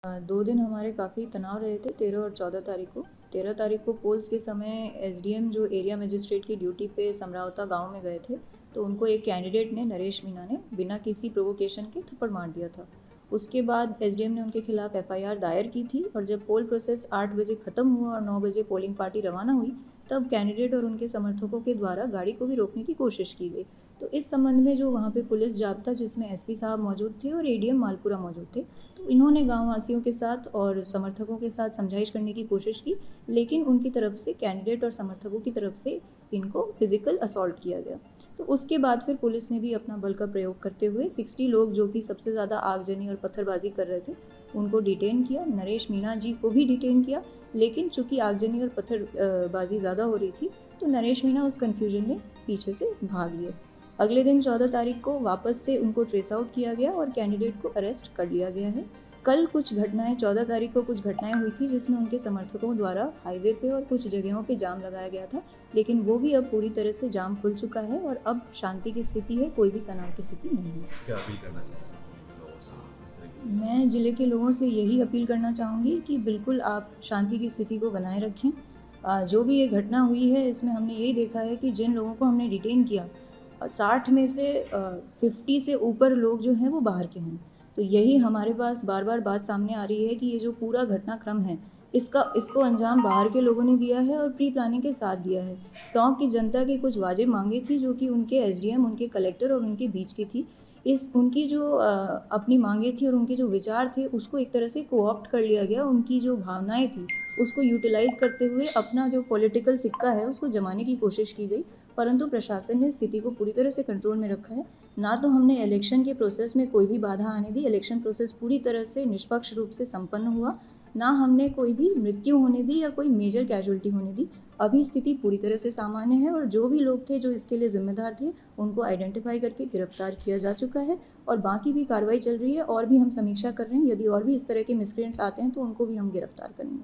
2 दिन हमारे काफ़ी तनाव रहे थे 13 और 14 तारीख को। 13 तारीख को पोल्स के समय एसडीएम जो एरिया मजिस्ट्रेट की ड्यूटी पे समरावता गांव में गए थे, तो उनको एक कैंडिडेट ने, नरेश मीणा ने, बिना किसी प्रोवोकेशन के थप्पड़ मार दिया था। उसके बाद एसडीएम ने उनके खिलाफ एफआईआर दायर की थी और जब पोल प्रोसेस 8 बजे ख़त्म हुआ और 9 बजे पोलिंग पार्टी रवाना हुई, तब कैंडिडेट और उनके समर्थकों के द्वारा गाड़ी को भी रोकने की कोशिश की गई। तो इस संबंध में जो वहाँ पे पुलिस जाब्ता, जिसमें एसपी साहब मौजूद थे और एडीएम मालपुरा मौजूद थे, तो इन्होंने गाँव वासियों के साथ और समर्थकों के साथ समझाइश करने की कोशिश की, लेकिन उनकी तरफ से, कैंडिडेट और समर्थकों की तरफ से, इनको फिजिकल असॉल्ट किया गया। तो उसके बाद फिर पुलिस ने भी अपना बल का प्रयोग करते हुए 60 लोग, जो कि सबसे ज़्यादा आगजनी और पत्थरबाजी कर रहे थे, उनको डिटेन किया। नरेश मीणा जी को भी डिटेन किया, लेकिन चूंकि आगजनी और पत्थरबाजी ज़्यादा हो रही थी, तो नरेश मीणा उस कन्फ्यूजन में पीछे से भाग लिए। अगले दिन 14 तारीख को वापस से उनको ट्रेस आउट किया गया और कैंडिडेट को अरेस्ट कर लिया गया है। कल कुछ घटनाएं, 14 तारीख को कुछ घटनाएं हुई थी जिसमें उनके समर्थकों द्वारा हाईवे पे और कुछ जगहों पे जाम लगाया गया था, लेकिन वो भी अब पूरी तरह से जाम खुल चुका है और अब शांति की स्थिति है, कोई भी तनाव की स्थिति नहीं है। क्या अपील करना चाहेंगे लोगों से इस तरह की? मैं जिले के लोगों से यही अपील करना चाहूँगी कि बिल्कुल आप शांति की स्थिति को बनाए रखें। जो भी ये घटना हुई है, इसमें हमने यही देखा है कि जिन लोगों को हमने डिटेन किया, 60 में से 50 से ऊपर लोग जो हैं वो बाहर के हैं। तो यही हमारे पास बार-बार बात सामने आ रही है कि ये जो पूरा घटनाक्रम है, इसको अंजाम बाहर के लोगों ने दिया है और प्री प्लानिंग के साथ दिया है। टोंक की जनता की कुछ वाजिब माँगें थी, जो कि उनके एसडीएम, उनके कलेक्टर और उनके बीच की थी। उनकी जो अपनी माँगें थी और उनके जो विचार थे, उसको एक तरह से को-ऑप्ट कर लिया गया। उनकी जो भावनाएँ थी, उसको यूटिलाइज़ करते हुए अपना जो पॉलिटिकल सिक्का है, उसको जमाने की कोशिश की गई। परंतु प्रशासन ने स्थिति को पूरी तरह से कंट्रोल में रखा है। ना तो हमने इलेक्शन के प्रोसेस में कोई भी बाधा आने दी, इलेक्शन प्रोसेस पूरी तरह से निष्पक्ष रूप से संपन्न हुआ। ना हमने कोई भी मृत्यु होने दी या कोई मेजर कैजुअल्टी होने दी। अभी स्थिति पूरी तरह से सामान्य है और जो भी लोग थे जो इसके लिए ज़िम्मेदार थे, उनको आइडेंटिफ़ाई करके गिरफ्तार किया जा चुका है और बाकी भी कार्रवाई चल रही है और भी हम समीक्षा कर रहे हैं। यदि और भी इस तरह के मिसक्रिएंट्स आते हैं, तो उनको भी हम गिरफ्तार करेंगे।